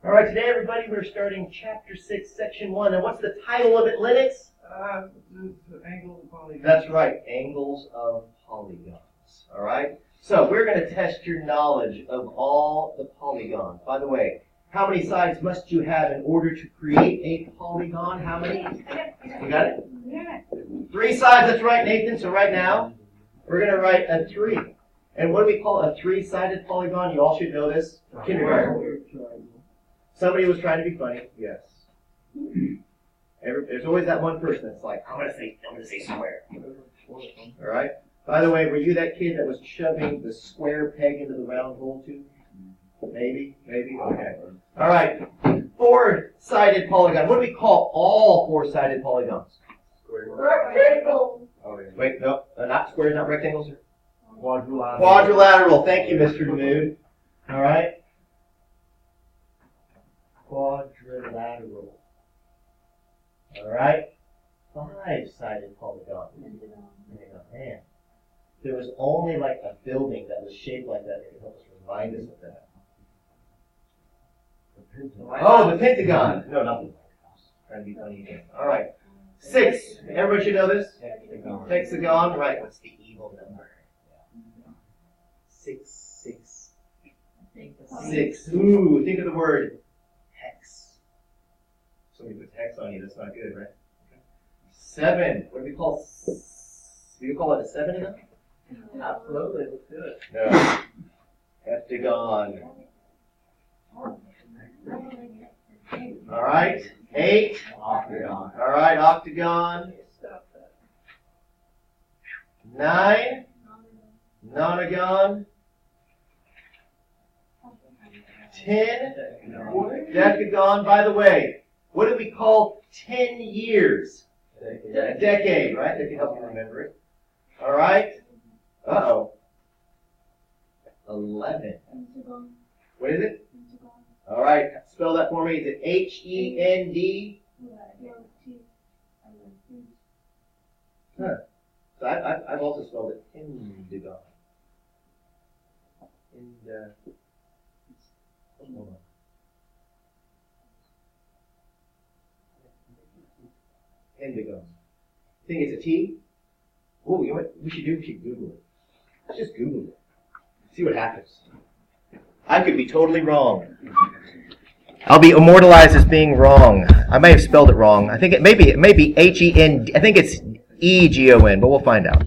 All right, today, everybody, we're starting Chapter 6, Section 1. And what's the title of it, Linux? Angles of polygons. That's right, angles of polygons. All right? So we're going to test your knowledge of all the polygons. By the way, how many sides must you have in order to create a polygon? How many? You got it? Yeah. 3 sides, that's right, Nathan. So right now, we're going to write a 3. And what do we call a 3-sided polygon? You all should know this. Kindergarten. Somebody was trying to be funny. Yes. There's always that one person that's like, I'm gonna say square. All right. By the way, were you that kid that was shoving the square peg into the round hole too? Maybe. Okay. All right. 4-sided polygon. What do we call all 4-sided polygons? Rectangle. Wait, no, not squares, not rectangles. Quadrilateral. Quadrilateral. Thank you, Mr. Mood. All right. Quadrilateral. All right. 5-sided polygon. Man, there was only like a building that was shaped like that could help us remind us of that. Oh, the Pentagon. No, not the White House. Trying to be funny again. All right. 6. Everybody should know this. Hexagon. Right. What's the evil number? 6, 6. 6. Ooh, think of the word hex. Somebody puts hex on you, that's not good, right? 7. What do we call? Do you call it a 7 enough? Absolutely, let's do it. No. Heptagon. All right. 8. Octagon. All right, octagon. 9. Nonagon. 10. Decagon. By the way, what do we call 10 years? A decade, right? That can help you remember it. All right. Uh-oh. 11. What is it? All right. Spell that for me. Is it H-E-N-D? Huh. So I've also spelled it Hindagon. Hold on. Indigo. Think it's a T? Oh, you know what we should do? We should Google it. Let's just Google it. See what happens. I could be totally wrong. I'll be immortalized as being wrong. I may have spelled it wrong. I think it may be H-E-N. I think it's E-G-O-N, but we'll find out.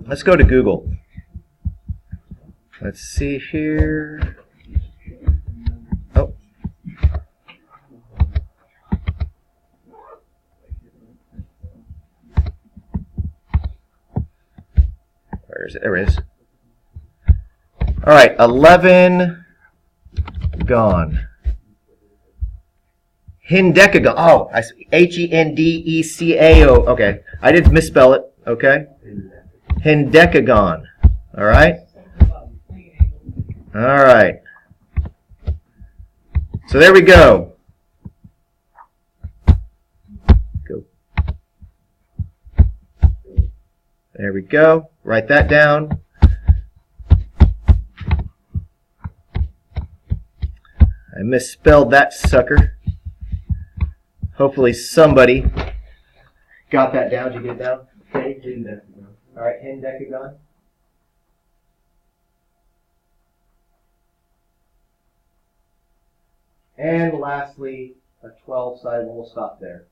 Let's go to Google. Let's see here. Oh. Where is it? There it is. All right, 11 gone. Hendecagon. Oh, H-E-N-D-E-C-A-O. Okay, I did misspell it. Okay, Hendecagon. All right. All right. So there we go. There we go. Write that down. I misspelled that sucker. Hopefully somebody got that down. Did you get it down? Okay. All right, Hendecagon. And lastly, a 12-sided. We'll stop there.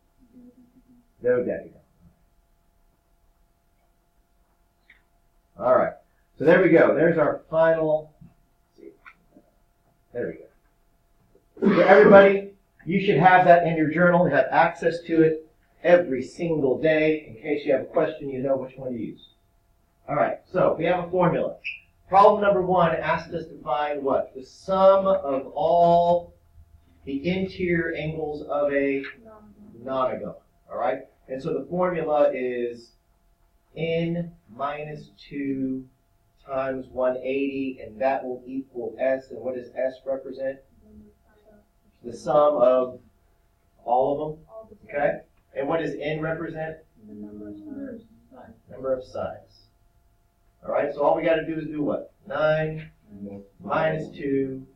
Dodecagon. All right. So there we go. There's our final. There we go. So everybody, you should have that in your journal. Have access to it every single day. In case you have a question, you know which one to use. All right. So we have a formula. Problem number 1 asked us to find what? The sum of all the interior angles of a nonagon. All right. And so the formula is n minus 2 times 180, and that will equal s. And what does s represent? The sum of all of them. Okay? And what does n represent? The number of sides. Number of sides. All right, so all we got to do is do what? 9 minus 2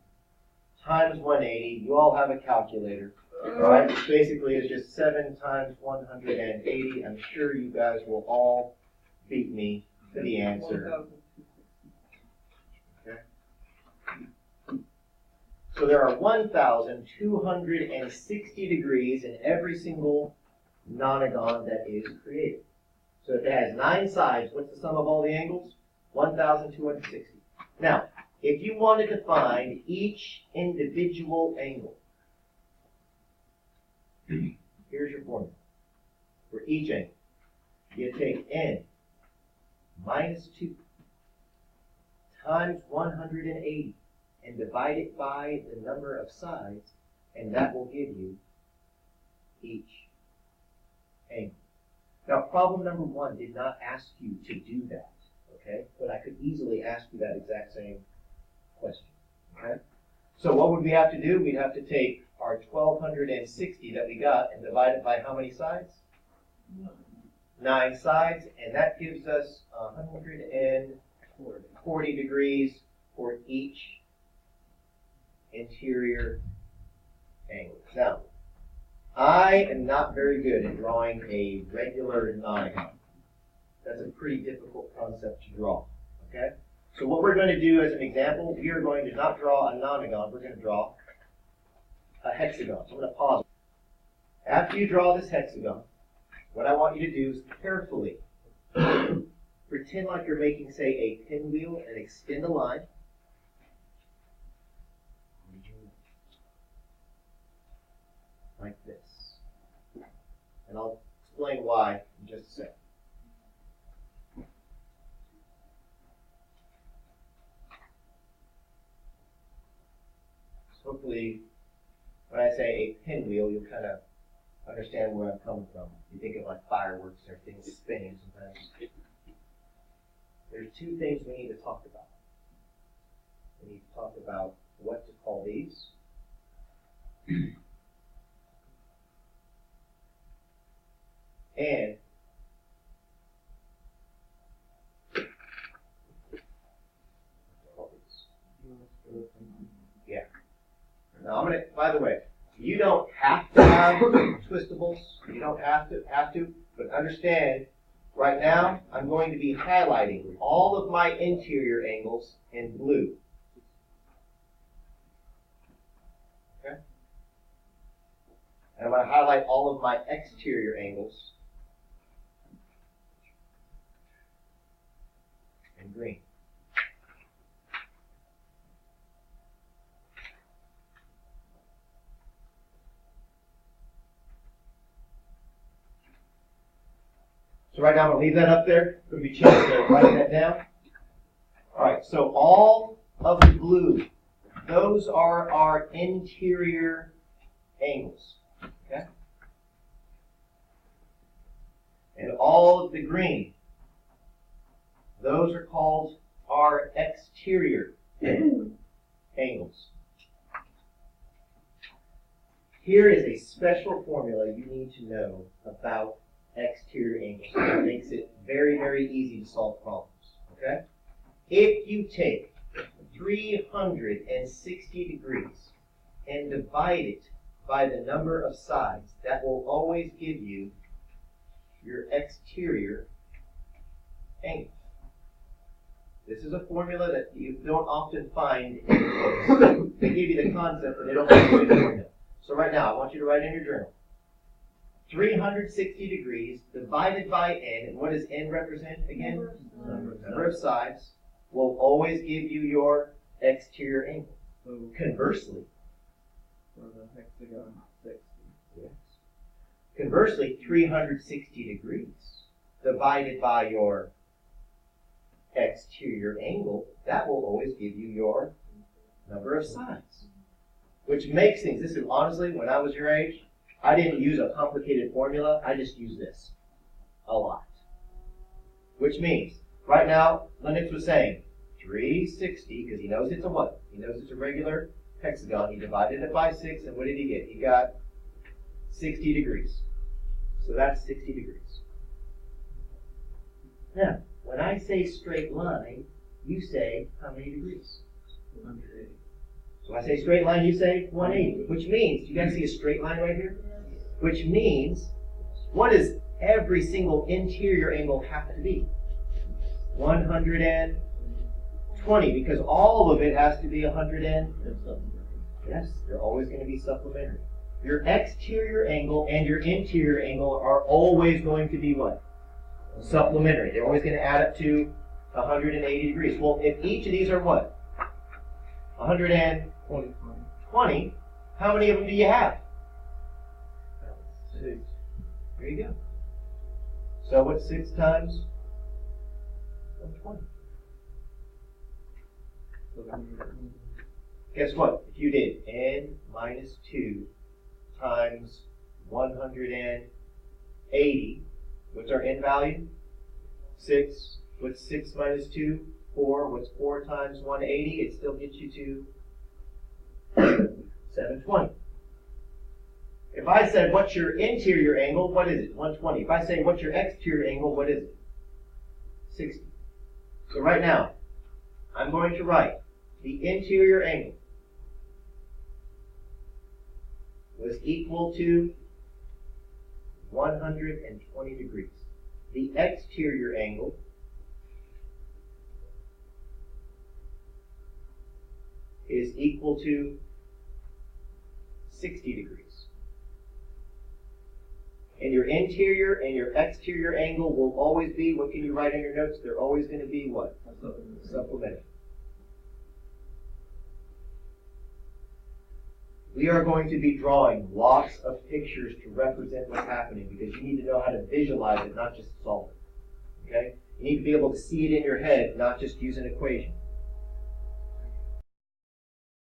times 180. You all have a calculator. Alright, which basically is just 7 times 180. I'm sure you guys will all beat me to the answer. Okay. So there are 1,260 degrees in every single nonagon that is created. So if it has 9 sides, what's the sum of all the angles? 1,260. Now, if you wanted to find each individual angle, here's your formula. For each angle, you take n minus 2 times 180 and divide it by the number of sides, and that will give you each angle. Now, problem number 1 did not ask you to do that, okay? But I could easily ask you that exact same question, okay? So what would we have to do? We'd have to take our 1,260 that we got and divide it by how many sides? 9 sides, and that gives us 140 degrees for each interior angle. Now, I am not very good at drawing a regular nonagon. That's a pretty difficult concept to draw, okay? So what we're going to do as an example, we are going to not draw a nonagon, we're going to draw a hexagon. So I'm going to pause. After you draw this hexagon, what I want you to do is carefully pretend like you're making, say, a pinwheel and extend a line. Like this. And I'll explain why in just a second. So hopefully, when I say a pinwheel, you'll kind of understand where I'm coming from. You think of like fireworks or things spinning sometimes. There's 2 things we need to talk about. We need to talk about what to call these. And yeah. Now I'm gonna. By the way, you don't have to have twistables. You don't have to. But understand, right now I'm going to be highlighting all of my interior angles in blue. Okay. And I'm going to highlight all of my exterior angles in green. So right now I'm going to leave that up there. Give me a chance to write that down. All right, so all of the blue, those are our interior angles. Okay? And all of the green, those are called our exterior angles. Here is a special formula you need to know about exterior angles. It makes it very, very easy to solve problems. Okay? If you take 360 degrees and divide it by the number of sides, that will always give you your exterior angle. This is a formula that you don't often find in books. They give you the concept, but they don't give you the formula. So right now, I want you to write in your journal. 360 degrees divided by n, and what does n represent again? Number of sides, will always give you your exterior angle. So Conversely, for the hexagon, 60. yes. Conversely, 360 degrees divided by your exterior angle, that will always give you your number of sides. Which makes things, this is honestly, when I was your age, I didn't use a complicated formula, I just used this a lot. Which means, right now, Lennox was saying 360, because he knows it's a what? He knows it's a regular hexagon. He divided it by 6, and what did he get? He got 60 degrees. So that's 60 degrees. Now, when I say straight line, you say how many degrees? 180. So I say straight line, you say 180. Which means, you guys see a straight line right here? Which means, what does every single interior angle have to be? 120, because all of it has to be 100 yes, they're always going to be supplementary. Your exterior angle and your interior angle are always going to be what? Supplementary. They're always going to add up to 180 degrees. Well, if each of these are what? 120, how many of them do you have? 6. There you go. So what's 6 times 120? So then you get Guess what? If you did n minus 2 times 180, what's our n value? 6. What's 6 minus 2? 4. What's 4 times 180? It still gets you to 720. If I said, what's your interior angle? What is it? 120. If I say, what's your exterior angle? What is it? 60. So right now, I'm going to write the interior angle was equal to 120 degrees. The exterior angle is equal to 60 degrees. And your interior and your exterior angle will always be, what can you write in your notes? They're always going to be what? Supplementary. We are going to be drawing lots of pictures to represent what's happening because you need to know how to visualize it, not just solve it. Okay? You need to be able to see it in your head, not just use an equation.